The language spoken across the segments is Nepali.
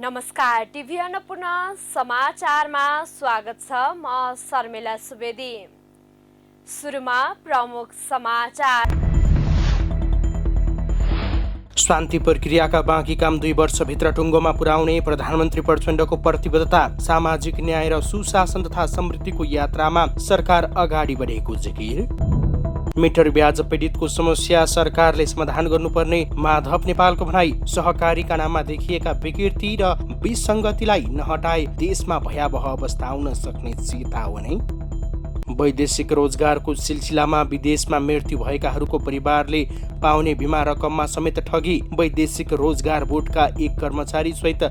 नमस्कार, टिभी अन्नपूर्ण समाचारमा स्वागत छ। म शर्मिला सुवेदी। सुरुमा प्रमुख समाचार। शान्ति प्रक्रियाका बाँकी काम 2 वर्षभित्र टुङ्गोमा पुर्याउने प्रधानमन्त्री प्रचण्डको प्रतिबद्धता। सामाजिक न्याय र सुशासन तथा समृद्धिको यात्रामा सरकार अगाडि बढेको जिकिर। मिटर ब्याज पीडितको समस्या सरकारले समाधान गर्नुपर्ने माधव नेपालको भनाई। सहकारीका नाममा देखिएका विकृति र विसङ्गतिलाई नहटाए देशमा भयावह अवस्था आउन सक्ने चेतावनी। वैदेशिक रोजगारको सिलसिलामा विदेशमा मृत्यु भएकाहरूको परिवारले पाउने बिमा रकममा समेत ठगी। वैदेशिक रोजगार बोर्डका एक कर्मचारी सहित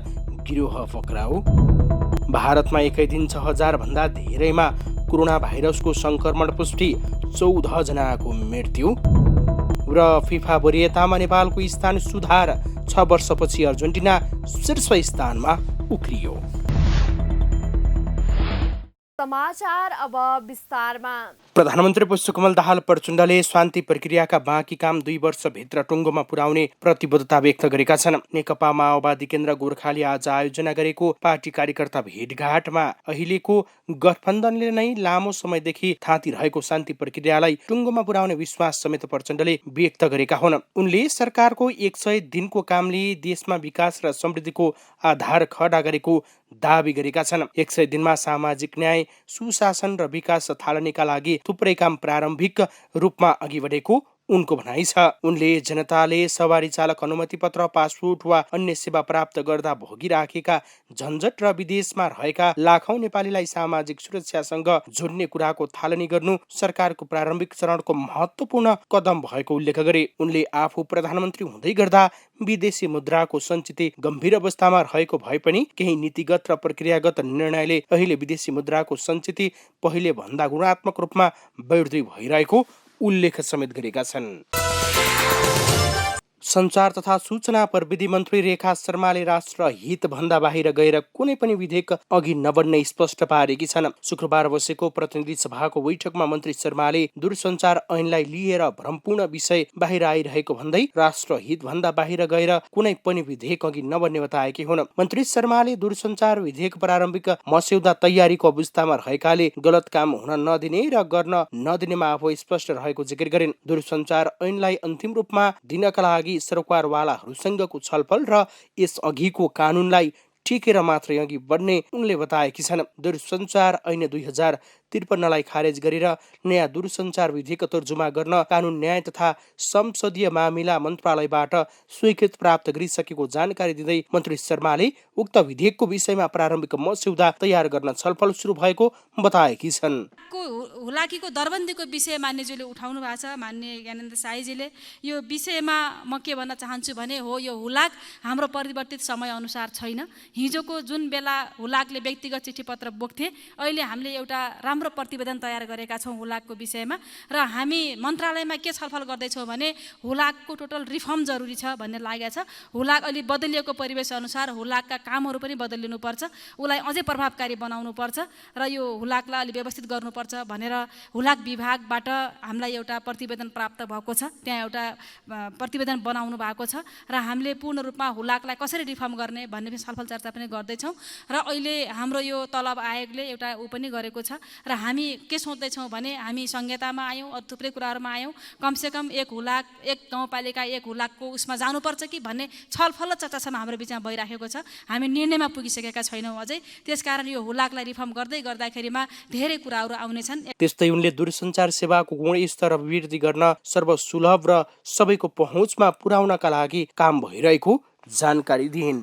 गिरोह पक्राउ। भारतमा एकै दिन 6000 भन्दा धेरैमा कोरोना भाइरसको संक्रमण पुष्टि, 14 जनाको मृत्यु। र फिफा वरियतामा नेपालको स्थान सुधार, 6 वर्षपछि अर्जेन्टिना शीर्ष स्थानमा उक्लियो। समाचार अब विस्तारमा। प्रधानमन्त्री पुष्पकमल दाहाल प्रचण्डले शान्ति प्रक्रियाका बाँकी काम 2 वर्षभित्र टुङ्गोमा पुर्याउने प्रतिबद्धता व्यक्त गरेका छन्। नेकपा माओवादी केन्द्र गोर्खाले आज आयोजना गरेको पार्टी कार्यकर्ता भेटघाटमा अहिलेको गठबन्धनले नै लामो समयदेखि थाँतिरहेको शान्ति प्रक्रियालाई टुङ्गोमा पुर्याउने विश्वास समेत प्रचण्डले व्यक्त गरेका हुन्। उनले सरकारको 100 दिनको कामले देशमा विकास र समृद्धिको आधार खडा गरेको दावी गरेका छन्। 100 दिनमा सामाजिक न्याय, सुशासन र विकास थालनीका लागि थुप्रै काम प्रारम्भिक रूपमा अघि बढेको उनको भनाइ छ। उनले जनताले सवारी चालक अनुमति पत्र, पासपोर्ट वा अन्य सेवा प्राप्त गर्दा भोगिराखेका झन्झट र विदेशमा रहेका लाखौं नेपालीलाई सामाजिक सुरक्षासँग जोड्ने कुराको थालनी गर्नु सरकारको प्रारम्भिक चरणको महत्त्वपूर्ण कदम भएको उल्लेख गरे। उनले आफू प्रधानमन्त्री हुँदै गर्दा विदेशी मुद्राको सञ्चित गम्भीर अवस्थामा रहेको भए पनि केही नीतिगत र प्रक्रियागत निर्णयले अहिले विदेशी मुद्राको सञ्चित पहिले भन्दा गुणात्मक रूपमा बढ्दै भइरहेको उल्लेख समेत गरेका छन्। सञ्चार तथा सूचना प्रविधि मन्त्री रेखा शर्माले राष्ट्र हित भन्दा बाहिर गएर कुनै पनि विधेयक अघि नबढ्ने स्पष्ट पारेकी छन्। शुक्रबार बसेको प्रतिनिधि सभाको बैठकमा मन्त्री शर्माले दूरसञ्चार ऐनलाई लिएर भ्रमपूर्ण विषय बाहिर आइरहेको भन्दै राष्ट्र हित भन्दा बाहिर गएर कुनै पनि विधेयक अघि नबढ्ने बताएकी हुन्। मन्त्री शर्माले दूरसञ्चार विधेयक प्रारम्भिक मस्यौदा तयारीको अवस्थामा रहेकाले गलत काम हुन नदिने र गर्न नदिनेमा आफू स्पष्ट रहेको जिकिर गरिन्। दूरसञ्चार ऐनलाई अन्तिम रूपमा दिनका लागि सरकारवालाहरूसँगको छलफल र यस अघिको कानूनलाई टिकेर मात्रै अघि बढ्ने उनले बताएकी छन्। दूरसञ्चार ऐन 2053 खारेज गरेर नयाँ दूरसञ्चार विधेयक तर्जुमा गर्न कानून, न्याय तथा संसदीय मामिला मन्त्रालयबाट स्वीकृति प्राप्त गरिसकेको जानकारी दिँदै मन्त्री शर्माले उक्त विधेयकको विषयमा प्रारम्भिक मस्यौदा तयार गर्न छलफल सुरु भएको बताएकी छन्। हुलाकीको दरबन्दीको विषय मान्यज्यूले उठाउनु भएको छ। मान्य ज्ञानेन्द्र साईजीले यो विषयमा म के भन्न चाहन्छु भने हो, यो हुलाक हाम्रो परिवर्तित समय अनुसार छैन। हिजोको जुन बेला हुलाकले व्यक्तिगत चिठी पत्र बोक्थे, अहिले हामीले एउटा राम्रो प्रतिवेदन तयार गरेका छौँ हुलाकको विषयमा। र हामी मन्त्रालयमा के छलफल गर्दैछौँ भने हुलाकको टोटल रिफर्म जरुरी छ भन्ने लागेको छ। हुलाक अलि बदलिएको परिवेश अनुसार हुलाकका कामहरू पनि बदलिनुपर्छ, उसलाई अझै प्रभावकारी बनाउनुपर्छ र यो हुलाकलाई अलि व्यवस्थित गर्नुपर्छ भनेर हुलाक विभागबाट हामीलाई एउटा प्रतिवेदन प्राप्त भएको छ। त्यहाँ एउटा प्रतिवेदन बनाउनु भएको छ र हामीले पूर्ण रूपमा हुलाकलाई कसरी रिफर्म गर्ने भन्ने पनि छलफल चर्चा पनि गर्दैछौँ। र अहिले हाम्रो यो तलब आयोगले एउटा पनि गरेको छ र हामी के सोच्दैछौँ भने हामी संहितामा आयौँ, थुप्रै कुराहरूमा आयौँ, कमसेकम एक हुलाक, एक गाउँपालिका, एक हुलाकको उसमा जानुपर्छ कि भन्ने छलफल र चर्चासम्म हाम्रो बिचमा भइराखेको छ। हामी निर्णयमा पुगिसकेका छैनौँ अझै। त्यसकारण यो हुलाकलाई रिफर्म गर्दै गर्दाखेरिमा धेरै कुराहरू आउनेछन्। त्यस्तै उनले दूरसञ्चार सेवाको गुणस्तर अभिवृद्धि गर्न सर्वसुलभ र सबैको पहुँचमा पुर्याउनका लागि काम भइरहेको जानकारी दिइन्।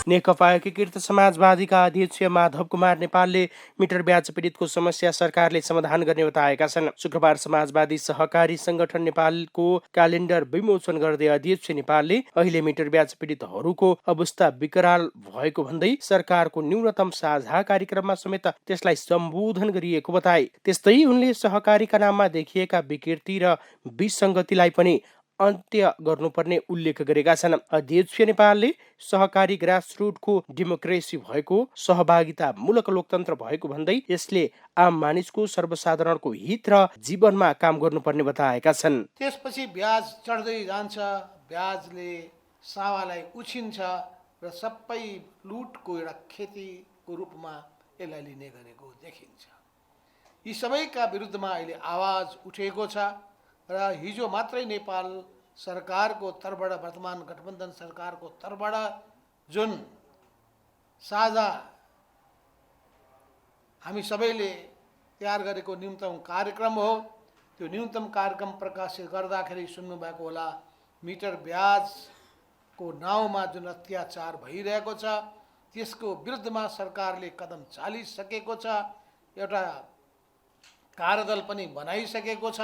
नेकपा एकीकृत समाजवादीका अध्यक्ष माधव कुमार नेपालले मिटर ब्याज पीडितको समस्या सरकारले समाधान गर्ने बताएका छन्। शुक्रबार समाजवादी सहकारी संगठन नेपालको क्यालेन्डर विमोचन गर्दै अध्यक्ष नेपालले अहिले मिटर ब्याज पीडितहरूको अवस्था विकराल भएको भन्दै सरकारको न्यूनतम साझा कार्यक्रममा समेत त्यसलाई सम्बोधन गरिएको बताए। त्यस्तै उनले सहकारीका नाममा देखिएका विकृति र विसङ्गतिलाई पनि अन्त्य गर्नुपर्ने उल्लेख गरेका छन्। अध्यक्ष नेपालले सहकारी ग्रासरुटको डेमोक्रेसी भएको, सहभागितामूलक लोकतन्त्र भएको भन्दै यसले आम मानिसको सर्वसाधारणको हित र जीवनमा काम गर्नुपर्ने बताएका छन्। त्यसपछि ब्याज चढ्दै जान्छ, ब्याजले सावालाई उछिन्छ र र सबै लुटको एउटा खेतीको रूपमा यसलाई लिने गरेको देखिन्छ। यी सबैका विरुद्धमा अहिले आवाज उठेको छ र हिजो मात्रै नेपाल सरकारको तर्फबाट, वर्तमान गठबन्धन सरकारको तर्फबाट जुन साझा हामी सबैले तयार गरेको न्यूनतम कार्यक्रम हो, त्यो न्यूनतम कार्यक्रम प्रकाशित गर्दाखेरि सुन्नुभएको होला, मिटर ब्याजको नाउँमा जुन अत्याचार भइरहेको छ त्यसको विरुद्धमा सरकारले कदम चालिसकेको छ। एउटा कार्यदल पनि बनाइसकेको छ,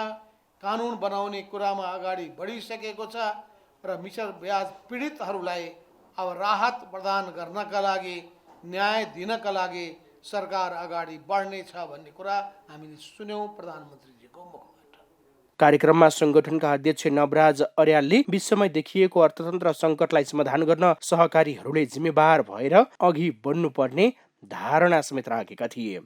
कानुन बनाउने कुरामा अगाडि बढिसकेको छ र मिटर ब्याज पीडितहरूलाई अब राहत प्रदान गर्नका लागि, न्याय दिनका लागि सरकार अगाडि बढ्नेछ भन्ने कुरा हामीले सुन्यौँ प्रधानमन्त्रीजीको मुखबाट। कार्यक्रममा संगठनका अध्यक्ष नवराज अर्यालले विश्वमै देखिएको अर्थतन्त्र सङ्कटलाई समाधान गर्न सहकारीहरूले जिम्मेवार भएर अघि बढ्नुपर्ने धारणा समेत राखेका थिए।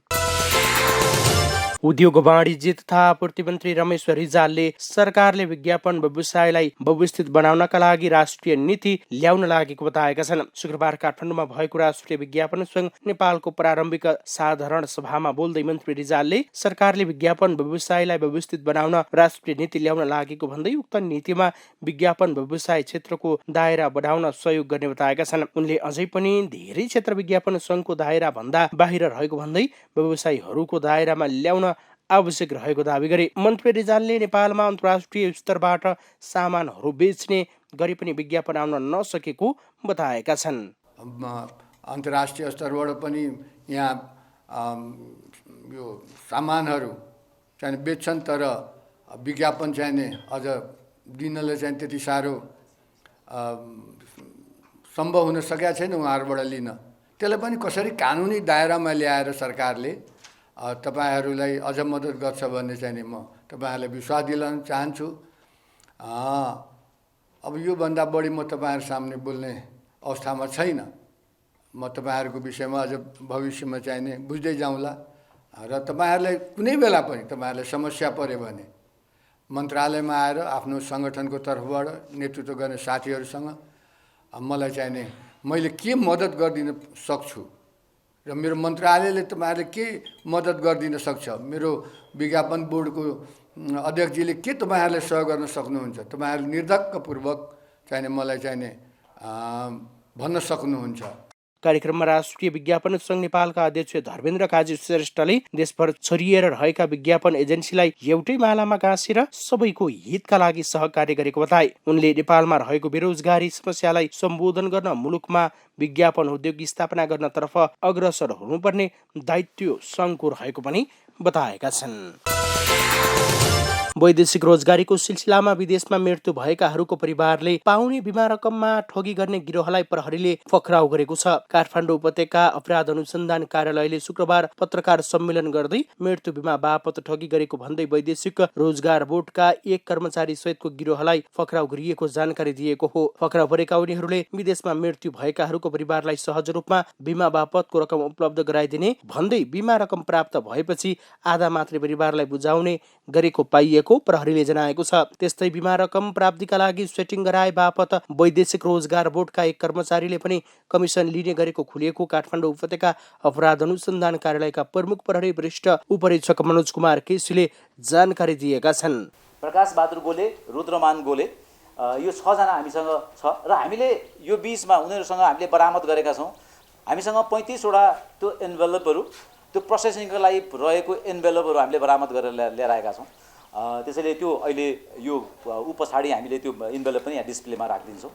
उद्योग वाणिज्य तथा आपूर्ति मन्त्री रमेश रिजालले सरकारले विज्ञापन व्यवसायलाई व्यवस्थित बनाउनका लागि राष्ट्रिय नीति ल्याउन लागेको बताएका छन्। शुक्रबार काठमाडौँमा भएको राष्ट्रिय विज्ञापन संघ नेपालको प्रारम्भिक साधारण सभामा बोल्दै मन्त्री रिजालले सरकारले विज्ञापन व्यवसायलाई व्यवस्थित बनाउन राष्ट्रिय नीति ल्याउन लागेको भन्दै उक्त नीतिमा विज्ञापन व्यवसाय क्षेत्रको दायरा बढाउन सहयोग गर्ने बताएका छन्। उनले अझै पनि धेरै क्षेत्र विज्ञापन संघको दायरा भन्दा बाहिर रहेको भन्दै व्यवसायीहरूको दायरामा ल्याउन आवश्यक रहेको दावी गरे। मन्त्री रिजालले नेपालमा अन्तर्राष्ट्रिय स्तरबाट सामानहरू बेच्ने गरी पनि विज्ञापन आउन नसकेको बताएका छन्। अन्तर्राष्ट्रिय स्तरबाट पनि यहाँ यो सामानहरू चाहिँ बेच्छन्, तर विज्ञापन चाहिँ अझ दिनले चाहिँ त्यति साह्रो सम्भव हुन सकेका छैन उहाँहरूबाट लिन। त्यसलाई पनि कसरी कानुनी दायरामा ल्याएर सरकारले तपाईहरूलाई अझ मद्दत गर्छ भन्ने चाहिँ म तपाईहरूलाई विश्वास दिलाउन चाहन्छु। अब योभन्दा बढी म तपाईँहरू सामने बोल्ने अवस्थामा छैन। म तपाईँहरूको विषयमा अझ भविष्यमा चाहिने बुझ्दै जाउँला र तपाईँहरूलाई कुनै बेला पनि तपाईँहरूलाई समस्या पऱ्यो भने मन्त्रालयमा आएर आफ्नो सङ्गठनको तर्फबाट नेतृत्व गर्ने साथीहरूसँग मलाई चाहिने मैले के मद्दत गरिदिन सक्छु र मेरो मन्त्रालयले तपाईँहरूले के मद्दत गरिदिन सक्छ, मेरो विज्ञापन बोर्डको अध्यक्षजीले के तपाईँहरूले सहयोग गर्न सक्नुहुन्छ, तपाईँहरू निर्धक्कपूर्वक चाहिने मलाई चाहिने भन्न सक्नुहुन्छ। कार्यक्रममा राष्ट्रिय विज्ञापन संघ नेपालका अध्यक्ष धर्मेन्द्र काजी श्रेष्ठले देशभर छरिएर रहेका विज्ञापन एजेन्सीलाई एउटै मालामा गाँसेर सबैको हितका लागि सहकार्य गरेको बताए। उनले नेपालमा रहेको बेरोजगारी समस्यालाई सम्बोधन गर्न मुलुकमा विज्ञापन उद्योग स्थापना गर्नतर्फ अग्रसर हुनुपर्ने दायित्व संघको रहेको पनि बताएका छन्। वैदेशिक रोजगारीको सिलसिलामा विदेशमा मृत्यु भएकाहरूको परिवारले पाउने बिमा रकममा ठगी गर्ने गिरोहलाई प्रहरीले पक्राउ गरेको छ। काठमाडौँ उपत्यका अपराध अनुसन्धान कार्यालयले शुक्रबार पत्रकार सम्मेलन गर्दै मृत्यु बिमा बापत ठगी गरेको भन्दै वैदेशिक रोजगार बोर्डका एक कर्मचारी सहितको गिरोहलाई पक्राउ गरिएको जानकारी दिएको हो। पक्राउ परेका उनीहरूले विदेशमा मृत्यु भएकाहरूको परिवारलाई सहज रूपमा बिमा बापतको रकम उपलब्ध गराइदिने भन्दै बिमा रकम प्राप्त भएपछि आधा मात्रै परिवारलाई बुझाउने गरेको पाइएको प्रहरीले जनाएको छ। त्यस्तै बिमा रकम प्राप्तिका लागि सेटिङ गराए बापत वैदेशिक रोजगार बोर्डका एक कर्मचारीले पनि कमिसन लिने गरेको खुलिएको काठमाडौँ उपत्यका अपराध अनुसन्धान कार्यालयका प्रमुख प्रहरी वरिष्ठ उपरीक्षक मनोज कुमार केसीले जानकारी दिएका छन्। प्रकाश बहादुर गोले, रुद्रमान गोले, यो 6 जना हामीसँग छ र हामीले यो बीचमा उनीहरूसँग हामीले बरामद गरेका छौँ। हामीसँग 35 वटा त्यो एन्भेलपहरू, त्यो प्रोसेसिङको लागि रहेको एन्भेलपहरू हामीले बरामद गरेर लिएर आएका छौँ। त्यसैले त्यो अहिले यो पछाडि हामीले त्यो इन्भेलप पनि यहाँ डिस्प्लेमा राखिदिन्छौँ।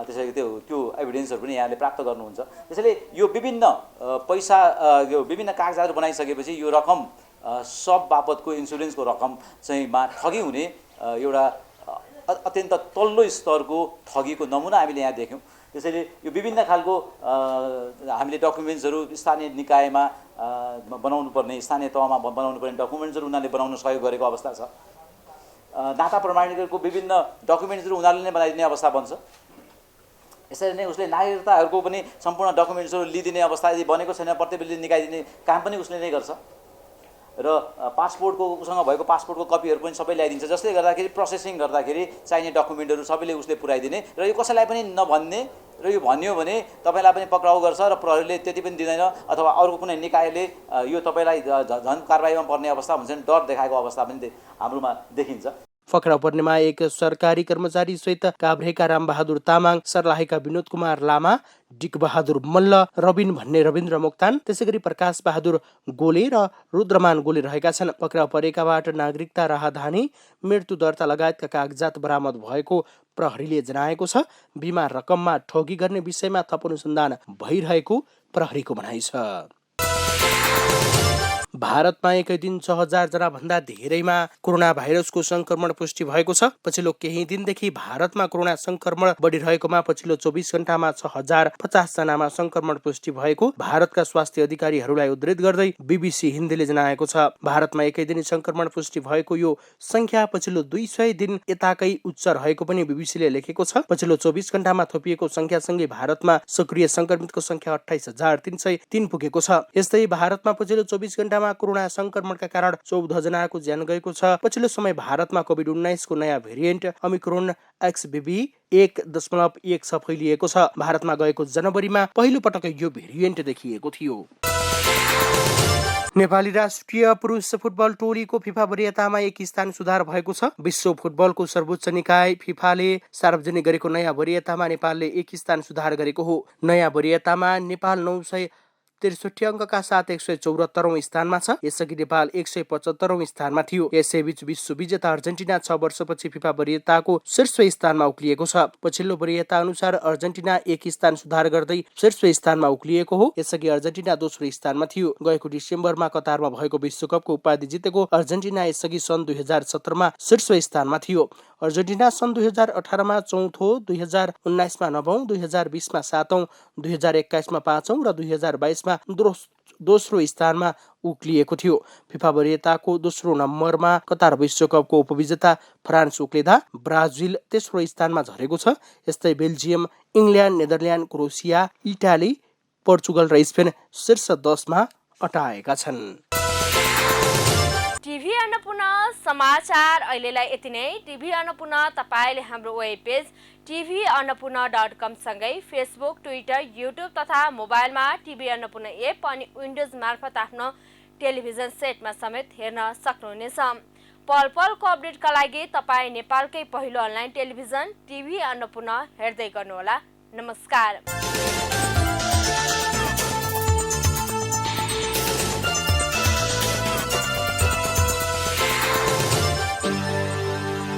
त्यसैले त्यो एभिडेन्सहरू पनि यहाँले प्राप्त गर्नुहुन्छ। त्यसैले यो विभिन्न पैसा यो विभिन्न कागजातहरू बनाइसकेपछि यो रकम सब बापतको इन्सुरेन्सको रकम चाहिँ ठगी हुने एउटा अत्यन्त तल्लो स्तरको ठगीको नमुना हामीले यहाँ देख्यौँ। त्यसैले यो विभिन्न खालको हामीले डकुमेन्ट्सहरू स्थानीय निकायमा बनाउनु पर्ने, स्थानीय तहमा बनाउनु पर्ने डकुमेन्ट्सहरू उनीहरूले बनाउन सहयोग गरेको अवस्था छ। नाता प्रमाणीकरणको विभिन्न डकुमेन्ट्सहरू उनीहरूले नै बनाइदिने अवस्था बन्छ। यसरी नै उसले नागरिकताहरूको पनि सम्पूर्ण डकुमेन्ट्सहरू लिइदिने अवस्था यदि बनेको छैन प्रतिवेदन निकाइदिने काम पनि उसले नै गर्छ। र पासपोर्टको उसँग भएको पासपोर्टको कपीहरू पनि सबै ल्याइदिन्छ, जसले गर्दाखेरि प्रोसेसिङ गर्दाखेरि चाहिने डकुमेन्टहरू सबैले उसले पुऱ्याइदिने र यो कसैलाई पनि नभन्ने र यो भन्यो भने तपाईँलाई पनि पक्राउ गर्छ र प्रहरीले त्यति पनि दिँदैन अथवा अर्को कुनै निकायले यो तपाईँलाई झन् कारबाहीमा पर्ने अवस्था हुन्छ नि डर देखाएको अवस्था पनि हाम्रोमा देखिन्छ। पक्राउ पर्नेमा एक सरकारी कर्मचारी सहित काभ्रेका रामबहादुर तामाङ, सर्लाहीका विनोद कुमार लामा, डिकबहादुर मल्ल, रबिन भन्ने रविन्द्र मोक्तान, त्यसैगरी प्रकाश बहादुर गोले र रुद्रमान गोले रहेका छन्। पक्राउ परेकाबाट नागरिकता राहदानी, मृत्यु दर्ता लगायतका कागजात बरामद भएको प्रहरीले जनाएको छ। बिमा रकममा ठगी गर्ने विषयमा थप अनुसन्धान भइरहेको प्रहरीको भनाइ छ। भारतमा एकै दिन 6,000 जना भन्दा धेरैमा कोरोना भाइरसको संक्रमण पुष्टि भएको छ। पछिल्लो केही दिनदेखि भारतमा कोरोना संक्रमण बढिरहेकोमा पछिल्लो 24 घण्टामा 6,050 जनामा संक्रमण पुष्टि भएको भारतका स्वास्थ्य अधिकारीहरूलाई उद्धृत गर्दै BBC हिन्दीले जनाएको छ। भारतमा एकै दिन संक्रमण पुष्टि भएको यो संख्या पछिल्लो 200 दिन यताकै उच्च रहेको पनि BBCले लेखेको छ। पछिल्लो 24 घण्टामा थपिएको संख्यासँगै भारतमा सक्रिय संक्रमितको संख्या 28,303 पुगेको छ। यस्तै भारतमा पछिल्लो 24 घण्टामा कोरोना संक्रमणका कारण 14 जनाको ज्यान गएको छ। पछिल्लो समय भारतमा कोभिड-19 को नयाँ भेरिएन्ट ओमिक्रोन XBB 1.1 फैलिएको छ। भारतमा गएको जनवरीमा पहिलो पटक यो भेरिएन्ट देखिएको थियो। नेपाली राष्ट्रिय पुरुष फुटबल टोलीको फिफा वरियतामा एक स्थान सुधार भएको छ। विश्व फुटबलको सर्वोच्च निकाय फिफाले सार्वजनिक गरेको नयाँ वरियतामा नेपालले एक स्थान सुधार गरेको हो। नयाँ वरियतामा नेपाल 963 अङ्कका साथ 174औं स्थानमा छ। यसअघि नेपाल 175औं स्थानमा थियो। यसैबीच विश्व विजेता अर्जेन्टिना 6 वर्षपछि फिफा वरियताको शीर्ष स्थानमा उक्लिएको छ। पछिल्लो वरियता अनुसार अर्जेन्टिना एक स्थान सुधार गर्दै शीर्ष स्थानमा उक्लिएको हो। यसअघि अर्जेन्टिना दोस्रो स्थानमा थियो। गएको डिसेम्बरमा कतारमा भएको विश्वकपको उपाधि जितेको अर्जेन्टिना यसअघि सन् 2017 मा शीर्ष स्थानमा थियो। अर्जेन्टिना सन् 2018 मा चौथो, 2019 मा 9औं, 2020 मा 7औं, 2021 मा 5औं र 2022 मा दोस्रो स्थानमा उक्लिएको थियो। फिफा वरियताको दोस्रो नम्बरमा कतार विश्वकपको उपविजेता फ्रान्स उक्लिँदा ब्राजिल तेस्रो स्थानमा झरेको छ। यस्तै Belgium, England, Netherlands, Croatia, Italy, Portugal र स्पेन शीर्ष 10 मा अटाएका छन्। टिभी अन्नपूर्ण समाचार अहिलेलाई यति नै। टिभी अन्नपूर्ण तपाईले हाम्रो वेब पेज tvannapurna.com सँगै फेसबुक, ट्विटर, युट्युब तथा मोबाइलमा टिभी अन्नपूर्ण एप अनि विन्डोज मार्फत आफ्नो टेलिभिजन सेटमा समेत हेर्न सक्नुहुनेछ। पल पलको अपडेटका लागि तपाईँ नेपालकै पहिलो अनलाइन टेलिभिजन टिभी अन्नपूर्ण हेर्दै गर्नुहोला। नमस्कार।